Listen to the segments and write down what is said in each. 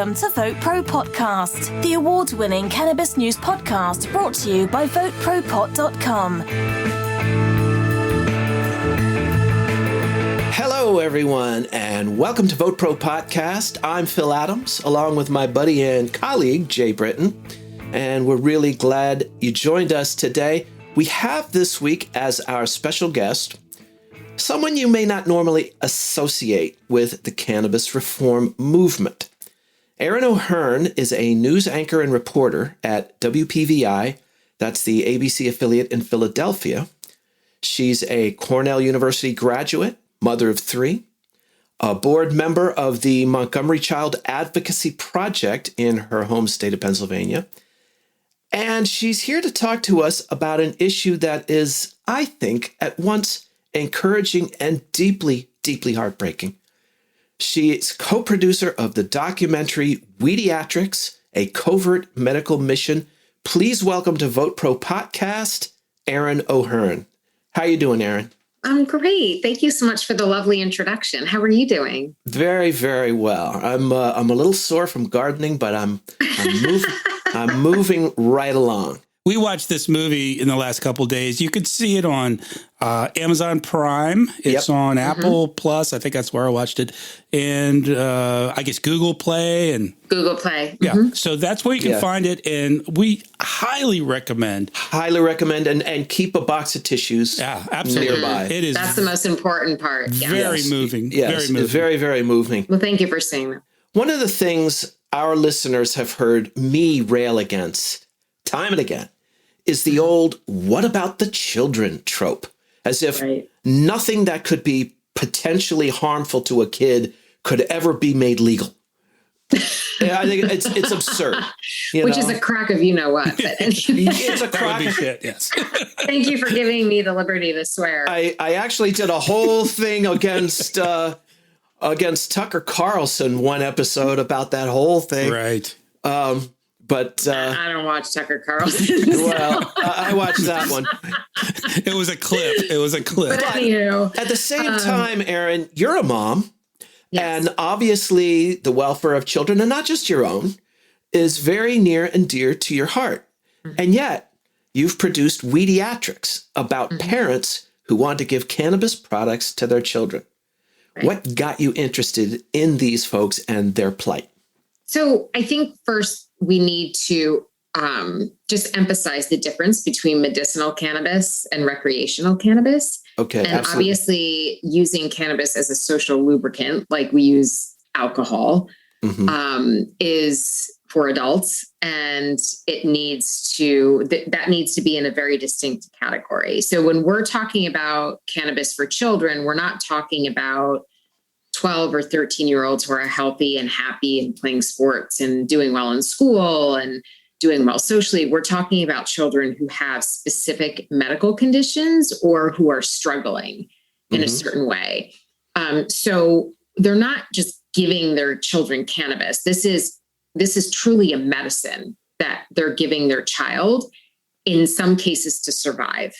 Welcome to VoteProPot-Cast, the award-winning cannabis news podcast brought to you by VoteProPot.com. Hello, everyone, and welcome to VoteProPot-Cast. I'm Phil Adams, along with my buddy and colleague, Jay Britton, and we're really glad you joined us today. We have this week as our special guest someone you may not normally associate with the cannabis reform movement. Erin O'Hearn is a news anchor and reporter at WPVI, that's the ABC affiliate in Philadelphia. She's a Cornell University graduate, mother of three, a board member of the Montgomery Child Advocacy Project in her home state of Pennsylvania. And she's here to talk to us about an issue that is, I think, at once encouraging and deeply, deeply heartbreaking. She is co-producer of the documentary Weediatrics, a Covert Medical Mission. Please welcome to VoteProPot-Cast, Erin O'Hearn. How you doing, Erin? I'm great. Thank you so much for the lovely introduction. How are you doing? Very, very well. I'm a little sore from gardening, but I'm moving right along. We watched this movie in the last couple of days. You could see it on Amazon Prime. It's on Apple Plus. I think that's where I watched it. And I guess Google Play. Google Play. Yeah. So that's where you can find it. And we highly recommend. And keep a box of tissues nearby. It is. That's the most important part. Very moving. Yes. Very moving. Very, very moving. Well, thank you for saying that. One of the things our listeners have heard me rail against time and again is the old "what about the children" trope, as if nothing that could be potentially harmful to a kid could ever be made legal. I think it's absurd. Which is a crack of what. It's a crack of shit, yes. Thank you for giving me the liberty to swear. I actually did a whole thing against Tucker Carlson one episode about that whole thing. Right. But I don't watch Tucker Carlson. Well, I watched that one. It was a clip. But anywho, at the same time, Erin, you're a mom. Yes. And obviously the welfare of children, and not just your own, is very near and dear to your heart. Mm-hmm. And yet you've produced Weediatrics about parents who want to give cannabis products to their children. Right. What got you interested in these folks and their plight? So I think first we need to just emphasize the difference between medicinal cannabis and recreational cannabis. Okay, and absolutely. Obviously using cannabis as a social lubricant, like we use alcohol, is for adults, and it needs to that needs to be in a very distinct category. So when we're talking about cannabis for children, we're not talking about 12 or 13-year-olds who are healthy and happy and playing sports and doing well in school and doing well socially. We're talking about children who have specific medical conditions or who are struggling in a certain way. So they're not just giving their children cannabis. This is truly a medicine that they're giving their child, in some cases to survive.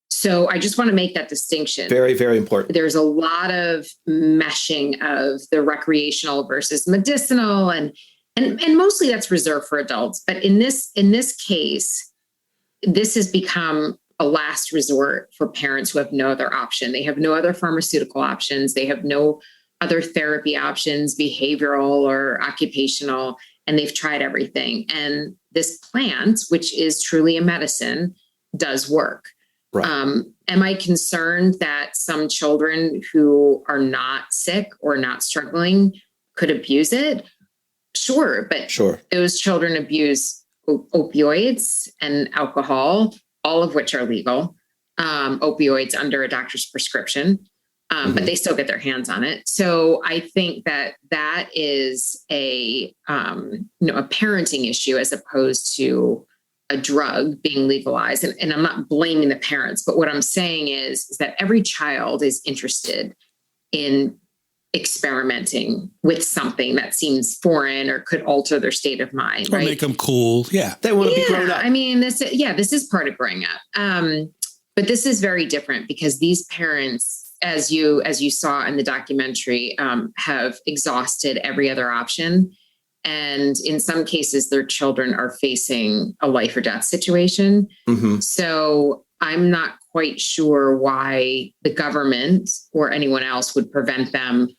So I just want to make that distinction. Very, very important. There's a lot of meshing of the recreational versus medicinal, and mostly that's reserved for adults. But in this case, this has become a last resort for parents who have no other option. They have no other pharmaceutical options. They have no other therapy options, behavioral or occupational, and they've tried everything. And this plant, which is truly a medicine, does work. Right. Am I concerned that some children who are not sick or not struggling could abuse it? Sure, but those children abuse opioids and alcohol, all of which are legal, opioids under a doctor's prescription, but they still get their hands on it. So I think that is a parenting issue as opposed to a drug being legalized. And I'm not blaming the parents, but what I'm saying is that every child is interested in experimenting with something that seems foreign or could alter their state of mind. Or make them cool. Yeah. They want to be grown up. I mean, this is part of growing up. But this is very different because these parents, as you saw in the documentary, have exhausted every other option. And in some cases, their children are facing a life or death situation. Mm-hmm. So I'm not quite sure why the government or anyone else would prevent them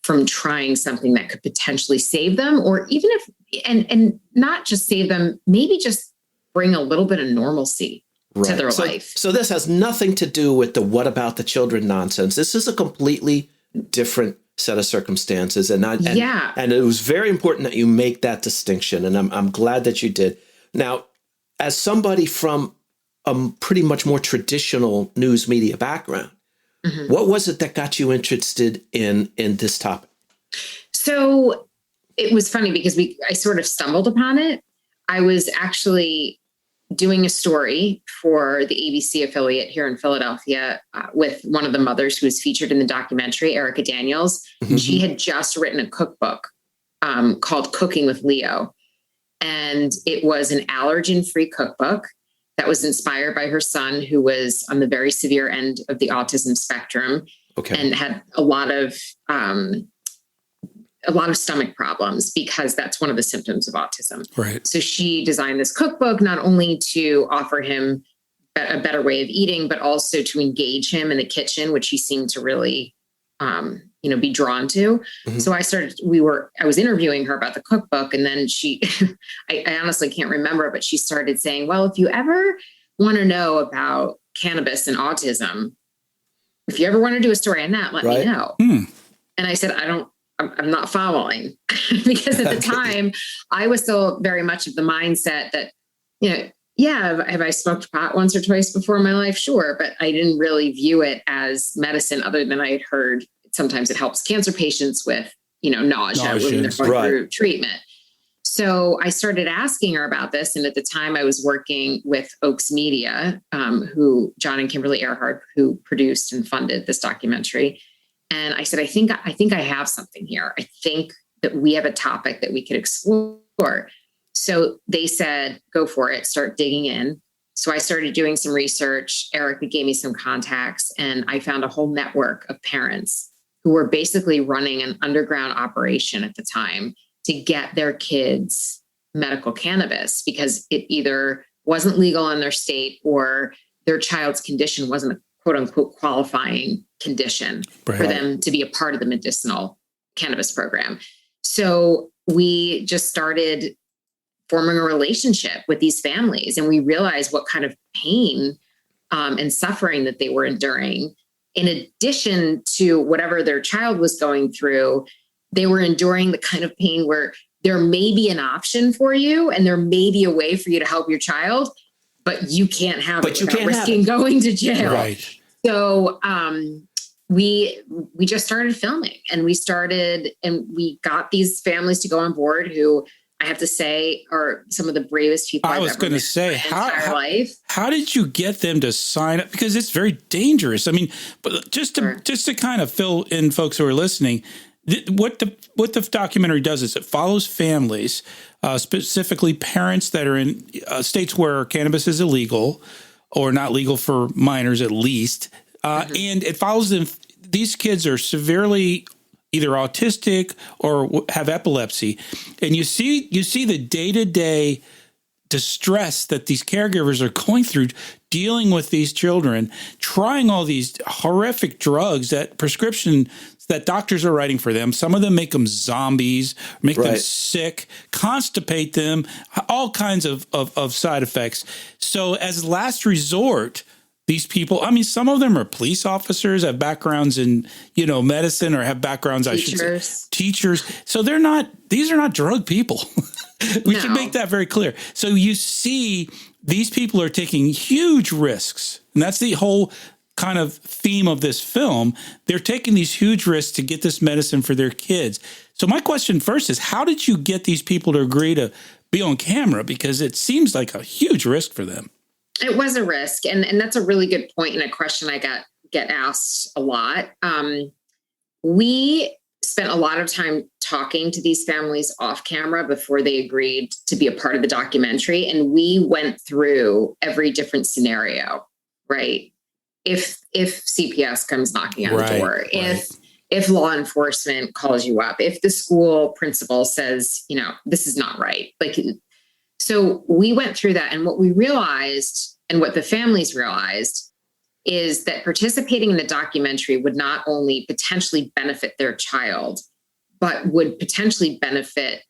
from trying something that could potentially save them, or even if, and not just save them, maybe just bring a little bit of normalcy to their life. So this has nothing to do with the what about the children nonsense. This is a completely different set of circumstances. And it was very important that you make that distinction. And I'm glad that you did. Now, as somebody from a pretty much more traditional news media background, mm-hmm. what was it that got you interested in this topic? So it was funny because I sort of stumbled upon it. I was actually doing a story for the ABC affiliate here in Philadelphia with one of the mothers who was featured in the documentary, Erica Daniels. Mm-hmm. She had just written a cookbook called Cooking with Leo. And it was an allergen-free cookbook that was inspired by her son, who was on the very severe end of the autism spectrum and had a lot of stomach problems because that's one of the symptoms of autism. Right. So she designed this cookbook not only to offer him a better way of eating, but also to engage him in the kitchen, which he seemed to really, be drawn to. Mm-hmm. So I was interviewing her about the cookbook, and then I honestly can't remember, but she started saying, well, if you ever want to know about cannabis and autism, if you ever want to do a story on that, let me know. And I said, I'm not following because at the time I was still very much of the mindset that, have I smoked pot once or twice before in my life? Sure. But I didn't really view it as medicine other than I had heard sometimes it helps cancer patients with, nausea when they're going through treatment. So I started asking her about this. And at the time I was working with Oaks Media, who John and Kimberly Earhart, who produced and funded this documentary. And I said, I think I have something here. I think that we have a topic that we could explore. So they said, go for it, start digging in. So I started doing some research. Erica gave me some contacts, and I found a whole network of parents who were basically running an underground operation at the time to get their kids medical cannabis because it either wasn't legal in their state or their child's condition wasn't a quote unquote qualifying condition for them to be a part of the medicinal cannabis program. So we just started forming a relationship with these families, and we realized what kind of pain and suffering that they were enduring. In addition to whatever their child was going through, they were enduring the kind of pain where there may be an option for you and there may be a way for you to help your child, but you can't have it without risking going to jail. Right. So we just started filming, and we got these families to go on board who I have to say are some of the bravest people I was going to say, how did you get them to sign up? Because it's very dangerous. I mean, but just to kind of fill in folks who are listening, what the documentary does is it follows families, specifically parents that are in states where cannabis is illegal or not legal for minors at least, and it follows them. These kids are severely either autistic or have epilepsy. And you see the day-to-day distress that these caregivers are going through dealing with these children, trying all these horrific drugs that prescriptions that doctors are writing for them. Some of them make them zombies, make them sick, constipate them, all kinds of side effects. So as last resort, these people, I mean, some of them are police officers, have backgrounds in, medicine, or have backgrounds, teachers. So these are not drug people. We should make that very clear. So you see, these people are taking huge risks. And that's the whole kind of theme of this film. They're taking these huge risks to get this medicine for their kids. So my question first is, how did you get these people to agree to be on camera? Because it seems like a huge risk for them. It was a risk. And that's a really good point and a question I get asked a lot. We spent a lot of time talking to these families off camera before they agreed to be a part of the documentary. And we went through every different scenario, right? If CPS comes knocking on the door, if law enforcement calls you up, if the school principal says, this is not right. So we went through that. And what we realized and what the families realized is that participating in the documentary would not only potentially benefit their child, but would potentially benefit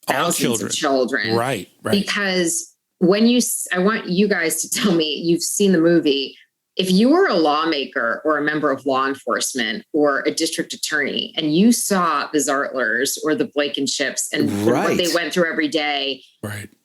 thousands of children. Right. Because I want you guys to tell me, you've seen the movie. If you were a lawmaker or a member of law enforcement or a district attorney and you saw the Zartlers or the Blankenships and what they went through every day,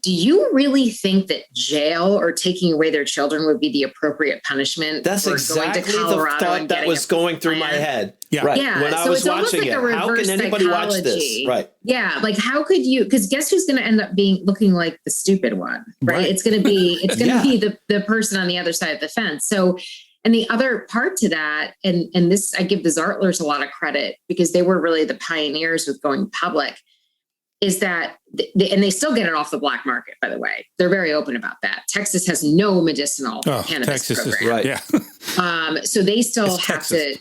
do you really think that jail or taking away their children would be the appropriate punishment? That's exactly the thought that was going through my head. Yeah. Right. Yeah. When I was watching it, how can anybody watch this? Right. Yeah. How could you, because guess who's going to end up looking like the stupid one, right? It's going to be, the person on the other side of the fence. So, and the other part to that, and this, I give the Zartlers a lot of credit because they were really the pioneers with going public, is that, and they still get it off the black market, by the way. They're very open about that. Texas has no medicinal cannabis program. So they still have to,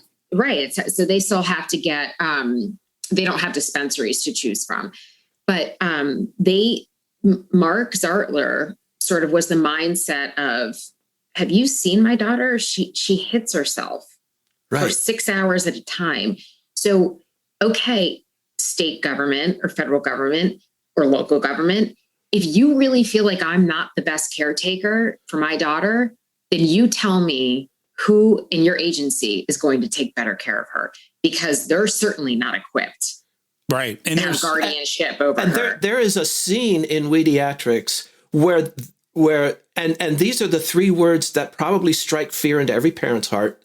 so they still have to get, they don't have dispensaries to choose from. But Mark Zartler sort of was the mindset of, have you seen my daughter? She hits herself for 6 hours at a time. So, okay, state government or federal government or local government, if you really feel like I'm not the best caretaker for my daughter, then you tell me who in your agency is going to take better care of her, because they're certainly not equipped. Right. And to have guardianship over her. There is a scene in Weediatrics where and these are the three words that probably strike fear into every parent's heart: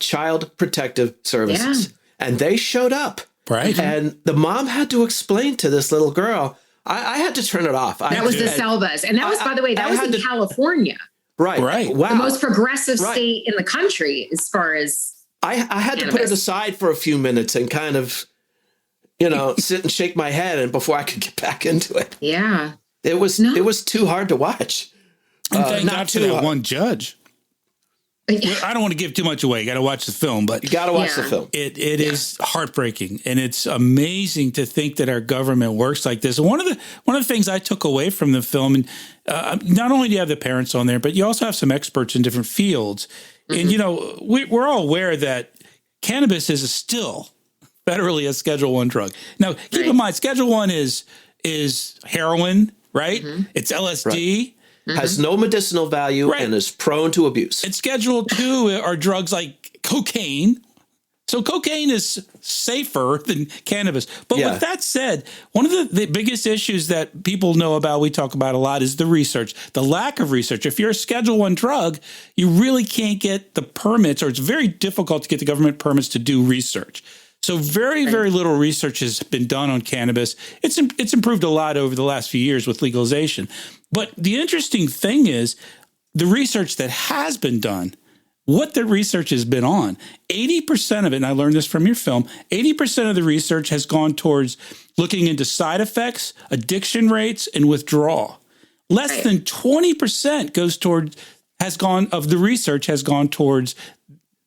Child Protective Services. Yeah. And they showed up. Right. And the mom had to explain to this little girl, I had to turn it off. That was the Selvas. And that was, by the way, that was in California. Right. Wow. The most progressive state in the country as far as I had to put it aside for a few minutes and kind of, sit and shake my head and before I could get back into it. Yeah. It was too hard to watch. And thank God for that one judge. I don't want to give too much away. You got to watch the film, but you got to watch the film. It is heartbreaking, and it's amazing to think that our government works like this. And one of the things I took away from the film, and not only do you have the parents on there, but you also have some experts in different fields. Mm-hmm. And we're all aware that cannabis is still federally a Schedule I drug. Now, keep in mind, Schedule I is heroin, right? Mm-hmm. It's LSD. Right. Mm-hmm. Has no medicinal value and is prone to abuse. And Schedule II are drugs like cocaine. So cocaine is safer than cannabis. But with that said, one of the biggest issues that people know about, we talk about a lot, is the research, the lack of research. If you're a Schedule I drug, you really can't get the permits, or it's very difficult to get the government permits to do research. So very, very little research has been done on cannabis. It's improved a lot over the last few years with legalization. But the interesting thing is the research that has been done, what the research has been on, 80% of it, and I learned this from your film, 80% of the research has gone towards looking into side effects, addiction rates, and withdrawal. Less than 20% has gone towards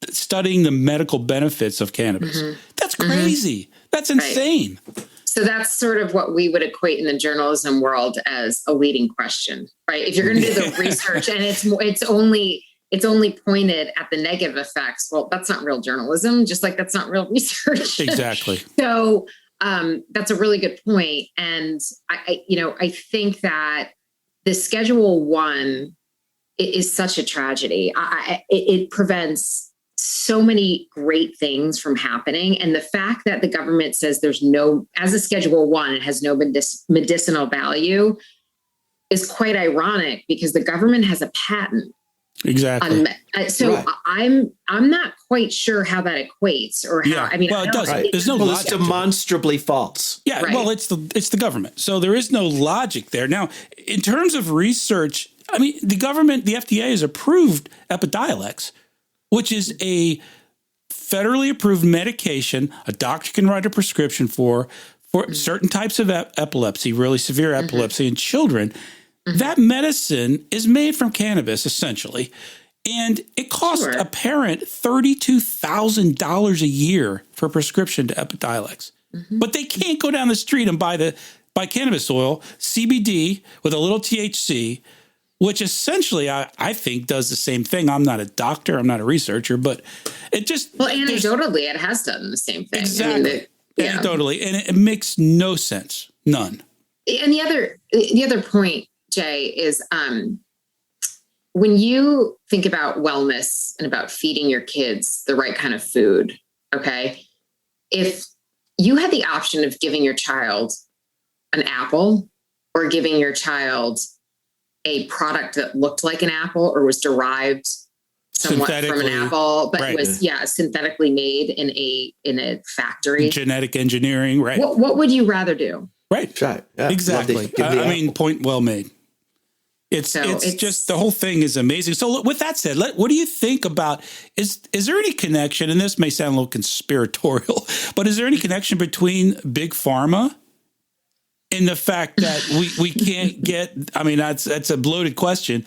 studying the medical benefits of cannabis. Mm-hmm. That's crazy. Mm-hmm. That's insane. Right. So that's sort of what we would equate in the journalism world as a leading question, right? If you're going to do the research and it's only pointed at the negative effects, well, that's not real journalism, just like that's not real research. Exactly. So that's a really good point. And I think that the Schedule I is such a tragedy. It prevents so many great things from happening. And the fact that the government says as a Schedule I, it has no medicinal value is quite ironic, because the government has a patent. Exactly. I'm not quite sure how that equates, or how, it doesn't. There's no logic. It's demonstrably false. Yeah. Right. Well, it's the government. So there is no logic there. Now, in terms of research, the government, the FDA has approved Epidialex, which is a federally approved medication a doctor can write a prescription for certain types of epilepsy, really severe epilepsy in children. Mm-hmm. That medicine is made from cannabis, essentially. And it costs a parent $32,000 a year for a prescription to Epidiolex. But they can't go down the street and buy cannabis oil, CBD with a little THC, which essentially I think does the same thing. I'm not a doctor, I'm not a researcher, but it just... Well, anecdotally, it has done the same thing. Exactly. Anecdotally. And it makes no sense. None. And the other point, Jay, is when you think about wellness and about feeding your kids the right kind of food, okay, if you had the option of giving your child an apple or giving your child a product that looked like an apple or was derived somewhat from an apple, but was synthetically made in a factory, genetic engineering, right? What would you rather do? Right. Yeah, exactly. I mean, point well made. It's just the whole thing is amazing. So with that said, what do you think about, is there any connection, and this may sound a little conspiratorial, but is there any connection between Big Pharma and the fact that we can't get, I mean, that's a bloated question,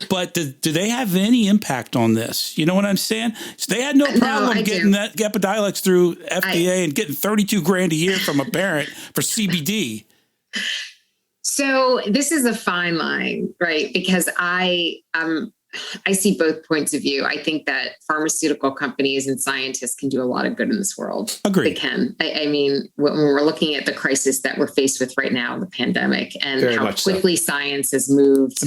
but do they have any impact on this? You know what I'm saying? So they had no problem getting that Epidialex through FDA and getting $32,000 a year from a parent for CBD. So this is a fine line, right? Because I see both points of view. I think that pharmaceutical companies and scientists can do a lot of good in this world. Agreed. They can. I mean, when we're looking at the crisis that we're faced with right now, the pandemic, and how quickly science has moved.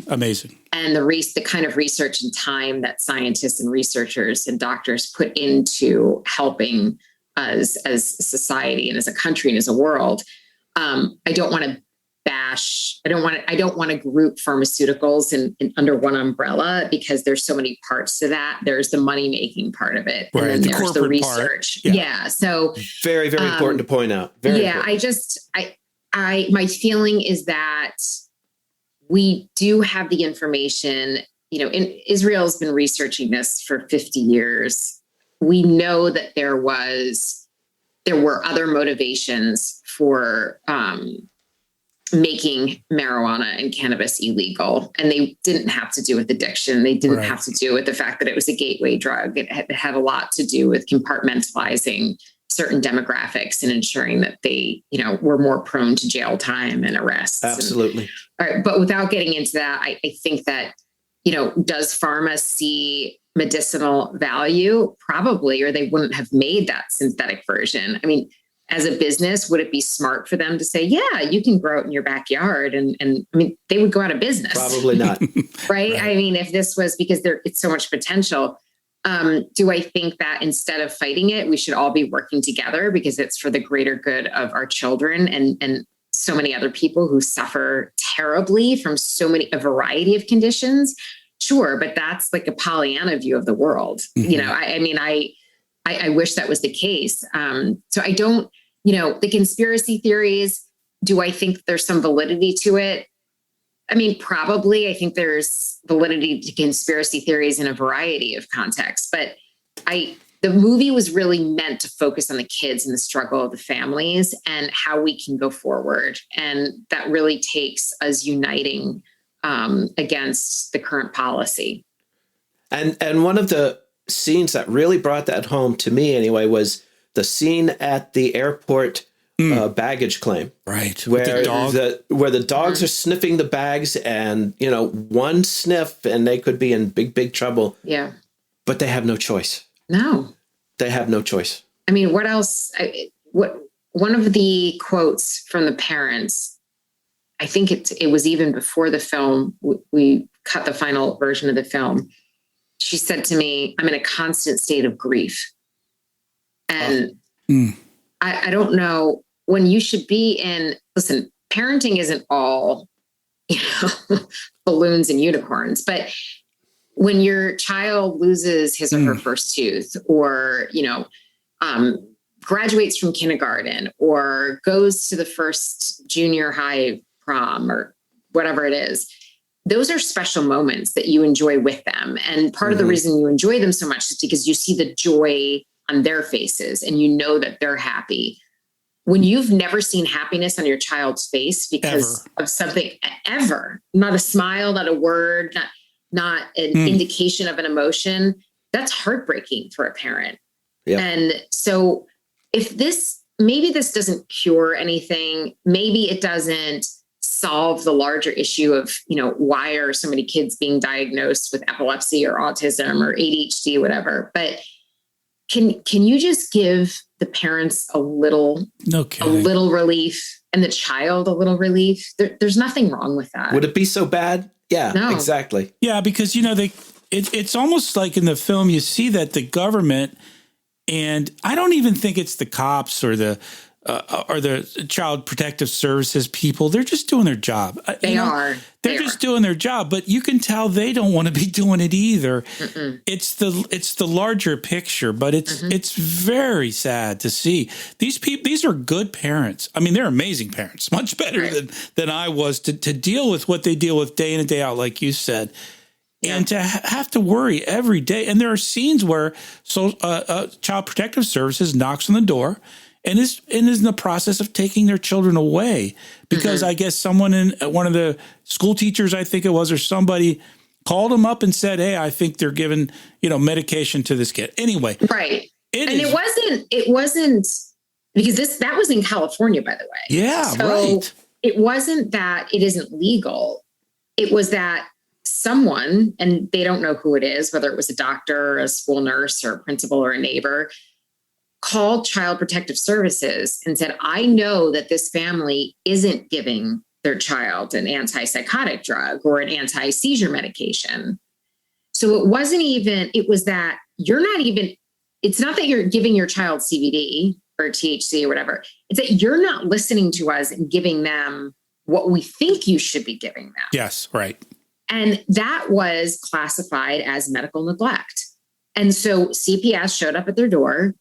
Amazing. And the kind of research and time that scientists and researchers and doctors put into helping us as a society and as a country and as a world. I don't want to bash. I don't want to group pharmaceuticals in under one umbrella, because there's so many parts to that. There's the money making part of it, right, and then there's the research. Yeah. So very, very important to point out. Very important. My feeling is that we do have the information. You know, Israel has been researching this for 50 years. We know that there were other motivations for making marijuana and cannabis illegal. And they didn't have to do with addiction. They didn't have to do with the fact that it was a gateway drug. It had a lot to do with compartmentalizing certain demographics and ensuring that they, were more prone to jail time and arrests. Absolutely. All right. But without getting into that, I think that, does Pharma see medicinal value? Probably, or they wouldn't have made that synthetic version. I mean, as a business, would it be smart for them to say, yeah, you can grow it in your backyard? And I mean, they would go out of business. Probably not. Right? I mean, if this was because it's so much potential, do I think that instead of fighting it, we should all be working together because it's for the greater good of our children and so many other people who suffer terribly from a variety of conditions? Sure. But that's like a Pollyanna view of the world. Mm-hmm. I wish that was the case. So I don't, the conspiracy theories, do I think there's some validity to it? I mean, probably. I think there's validity to conspiracy theories in a variety of contexts, but the movie was really meant to focus on the kids and the struggle of the families and how we can go forward. And that really takes us uniting against the current policy. And one of the scenes that really brought that home to me anyway was the scene at the airport baggage claim, right? Where the dogs are sniffing the bags, and one sniff and they could be in big trouble. Yeah, but they have no choice. No, they have no choice. I mean, what else? One of the quotes from the parents, I think it was even before the film. We cut the final version of the film. She said to me, I'm in a constant state of grief. And I don't know when you should be listen, parenting isn't all, balloons and unicorns, but when your child loses his or her first tooth or, graduates from kindergarten or goes to the first junior high prom or whatever it is, those are special moments that you enjoy with them. And part of the reason you enjoy them so much is because you see the joy on their faces and that they're happy. When you've never seen happiness on your child's face because of something ever, not a smile, not a word, not an indication of an emotion, that's heartbreaking for a parent. Yep. And so maybe this doesn't cure anything. Maybe it doesn't solve the larger issue of, why are so many kids being diagnosed with epilepsy or autism or ADHD, whatever. But can you just give the parents a little relief and the child a little relief? There's nothing wrong with that. Would it be so bad? Yeah, no. Exactly. Yeah, because, it's almost like in the film, you see that the government, and I don't even think it's the cops or the Child Protective Services people. They're just doing their job. They're just doing their job, but you can tell they don't want to be doing it either. Mm-mm. It's the larger picture, but it's very sad to see these people. These are good parents. I mean, they're amazing parents, much better than I was to deal with what they deal with day in and day out, like you said. Yeah. And to have to worry every day. And there are scenes where Child Protective Services knocks on the door and is in the process of taking their children away because I guess someone one of the school teachers, I think it was, or somebody called them up and said, "Hey, I think they're giving, medication to this kid." Anyway. Right. It wasn't because that was in California, by the way. Yeah. So right. It wasn't that it isn't legal. It was that someone, and they don't know who it is, whether it was a doctor or a school nurse or a principal or a neighbor, called Child Protective Services and said, I know that this family isn't giving their child an antipsychotic drug or an anti-seizure medication. So it was that it's not that you're giving your child CBD or THC or whatever. It's that you're not listening to us and giving them what we think you should be giving them. Yes, right. And that was classified as medical neglect. And so CPS showed up at their door.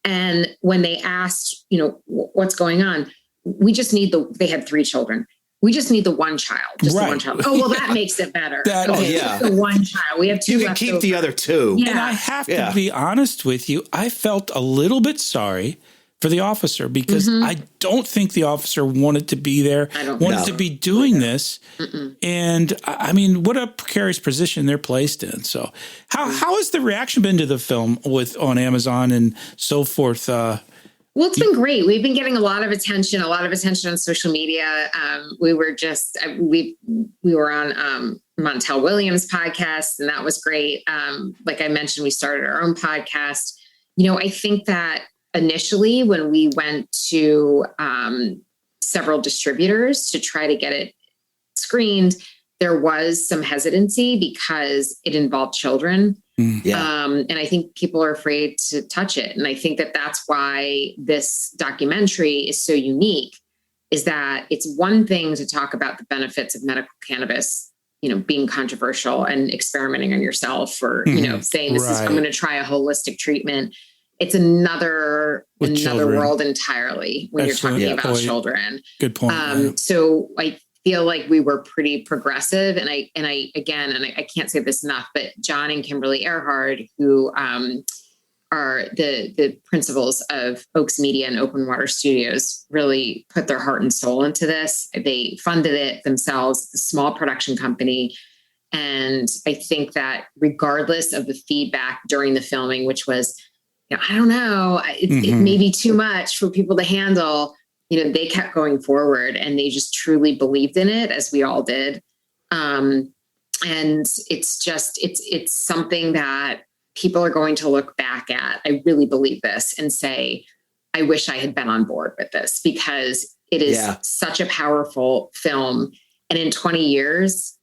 And when they asked, what's going on, they had 3 children. We just need the one child, the one child. Oh, well, that makes it better. The one child. We have 2 You can keep the other 2. Yeah. And I have to be honest with you. I felt a little bit sorry for the officer because I don't think the officer wanted to be there, wanted to be doing this. Mm-mm. And I mean, what a precarious position they're placed in. So how has the reaction been to the film on Amazon and so forth? Well, it's been great. We've been getting a lot of attention on social media. We were on Montel Williams' podcast, and that was great. Like I mentioned, we started our own podcast. I think that initially, when we went to several distributors to try to get it screened, there was some hesitancy because it involved children. And I think people are afraid to touch it. And I think that that's why this documentary is so unique, is that it's one thing to talk about the benefits of medical cannabis, being controversial and experimenting on yourself or, saying I'm going to try a holistic treatment. It's another world entirely when you're talking about children. Good point. So I feel like we were pretty progressive, and I can't say this enough, but John and Kimberly Earhart, who are the principals of Oaks Media and Open Water Studios, really put their heart and soul into this. They funded it themselves, a small production company. And I think that regardless of the feedback during the filming, which was, I don't know, it may be too much for people to handle. They kept going forward and they just truly believed in it, as we all did. And it's something that people are going to look back at. I really believe this and say, I wish I had been on board with this, because it is such a powerful film. And in 20 years,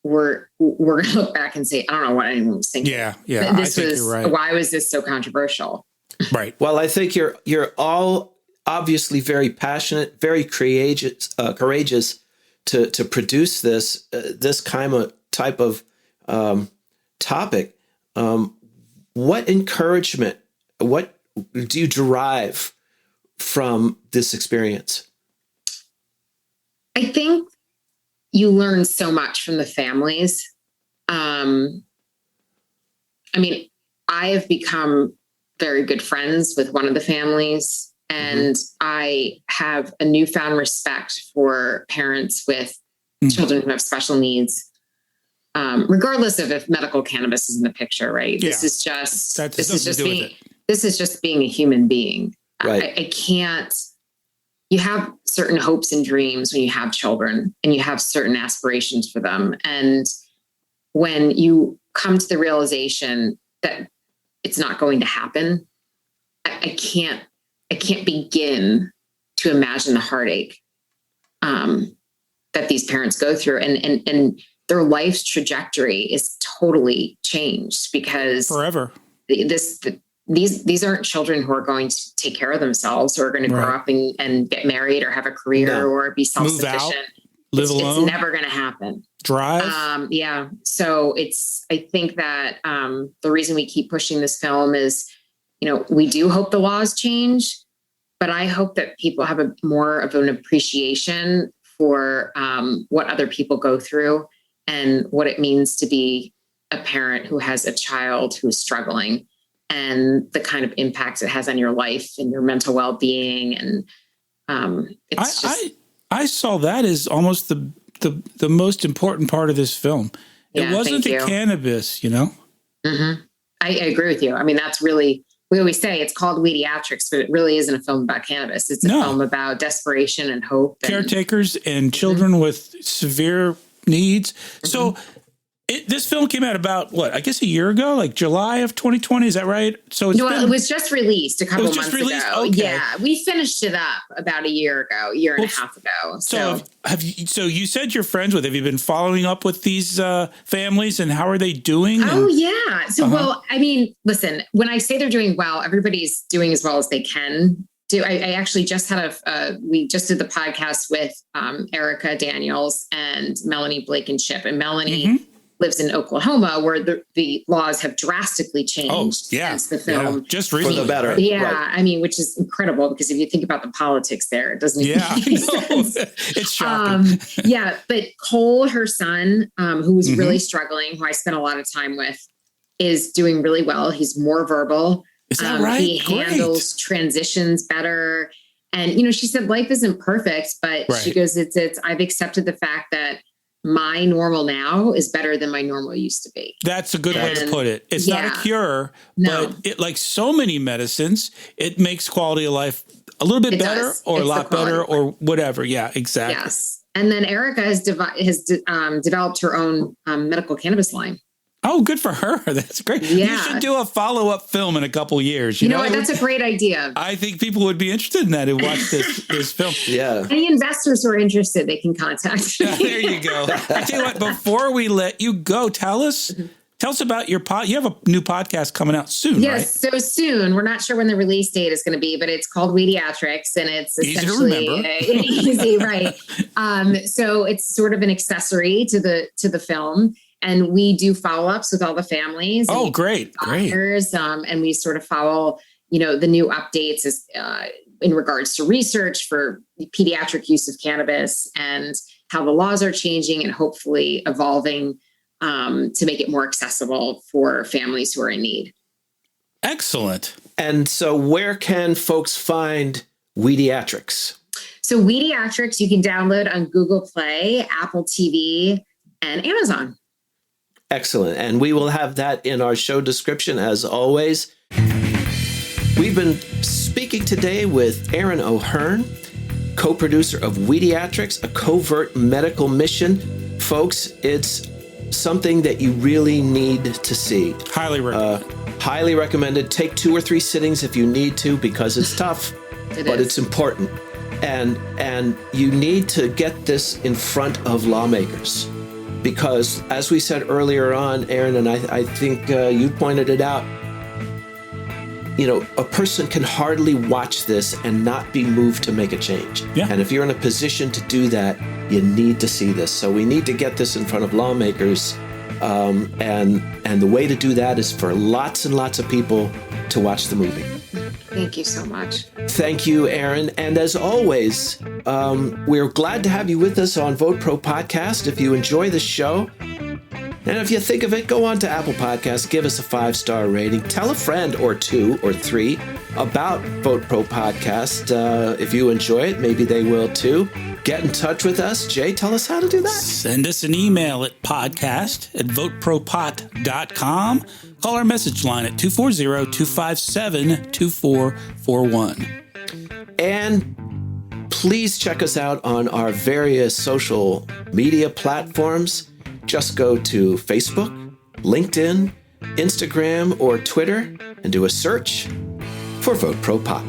we're going to look back and say, I don't know what anyone was thinking. Yeah. I think you're right. Why was this so controversial? Right. Well, I think you're all obviously very passionate, very courageous to produce this type of topic. What encouragement, what do you derive from this experience? I think you learn so much from the families. I have become very good friends with one of the families, and I have a newfound respect for parents with children who have special needs. regardless of if medical cannabis is in the picture, right? Yeah. This is just being a human being. Right. I can't. You have certain hopes and dreams when you have children, and you have certain aspirations for them. And when you come to the realization that it's not going to happen, I can't begin to imagine the heartache that these parents go through, and their life's trajectory is totally changed because forever. These aren't children who are going to take care of themselves, or are going to grow up and get married or have a career or be self-sufficient. Move out, live alone. It's never going to happen. Drive. Yeah. So I think that the reason we keep pushing this film is, we do hope the laws change, but I hope that people have more of an appreciation for what other people go through and what it means to be a parent who has a child who is struggling, and the kind of impact it has on your life and your mental well-being. And I saw that as almost the most important part of this film. It wasn't the cannabis, Mm-hmm. I agree with you. I mean, that's really, we always say it's called Weediatrics, but it really isn't a film about cannabis. It's a film about desperation and hope. Caretakers and children with severe needs. Mm-hmm. So this film came out about I guess a year ago, like July of 2020. Is that right? So it was just released a couple months ago. Okay. Yeah, we finished it up about a year and a half ago. So you said you're friends with. Have you been following up with these families, and how are they doing? Oh yeah. So well, I mean, listen. When I say they're doing well, everybody's doing as well as they can do. I actually just had we just did the podcast with Erica Daniels and Melanie Blankenship, and Melanie lives in Oklahoma, where the laws have drastically changed since the film. Just recently. For the better. Yeah, right. I mean, which is incredible, because if you think about the politics there, it doesn't even make sense. It's shocking. But Cole, her son, who was really struggling, who I spent a lot of time with, is doing really well. He's more verbal. Is that right? He handles transitions better. And, she said life isn't perfect, but she goes, I've accepted the fact that my normal now is better than my normal used to be. That's a good way to put it. It's not a cure, but it, like so many medicines, it makes quality of life a little bit better or a lot better or whatever. Yeah, exactly. Yes. And then Erica has developed her own medical cannabis line. Oh, good for her. That's great. Yeah. You should do a follow-up film in a couple years. You know what? That's a great idea. I think people would be interested in that and watch this film. Yeah. Any investors who are interested, they can contact me. There you go. I tell you what, before we let you go, tell us about your you have a new podcast coming out soon, yes, right? So soon. We're not sure when the release date is going to be, but it's called Weediatrics, and it's essentially easy, right? So it's sort of an accessory to the film. And we do follow-ups with all the families. Oh, great. And we sort of follow, the new updates in regards to research for pediatric use of cannabis, and how the laws are changing and hopefully evolving to make it more accessible for families who are in need. Excellent. And so where can folks find Weediatrics? So Weediatrics, you can download on Google Play, Apple TV, and Amazon. Excellent. And we will have that in our show description, as always. We've been speaking today with Erin O'Hearn, co-producer of Weediatrics, a Covert Medical Mission. Folks, it's something that you really need to see. Highly recommended. Highly recommended. Take 2 or 3 sittings if you need to, because it's tough, but it's important. And you need to get this in front of lawmakers. Because, as we said earlier on, Erin, and I think you pointed it out, a person can hardly watch this and not be moved to make a change. Yeah. And if you're in a position to do that, you need to see this. So we need to get this in front of lawmakers. And the way to do that is for lots and lots of people to watch the movie. Thank you so much. Thank you, Erin. And as always, we're glad to have you with us on Vote Pro Podcast. If you enjoy the show, and if you think of it, go on to Apple Podcasts, give us a 5-star rating. Tell a friend or 2 or 3 about Vote Pro Podcast. If you enjoy it, maybe they will too. get in touch with us, Jay, tell us how to do that. Send us an email at podcast@VoteProPot.com. Call our message line at 240-257-2441. And please check us out on our various social media platforms. Just go to Facebook, LinkedIn, Instagram, or Twitter and do a search for Vote Pro Pot.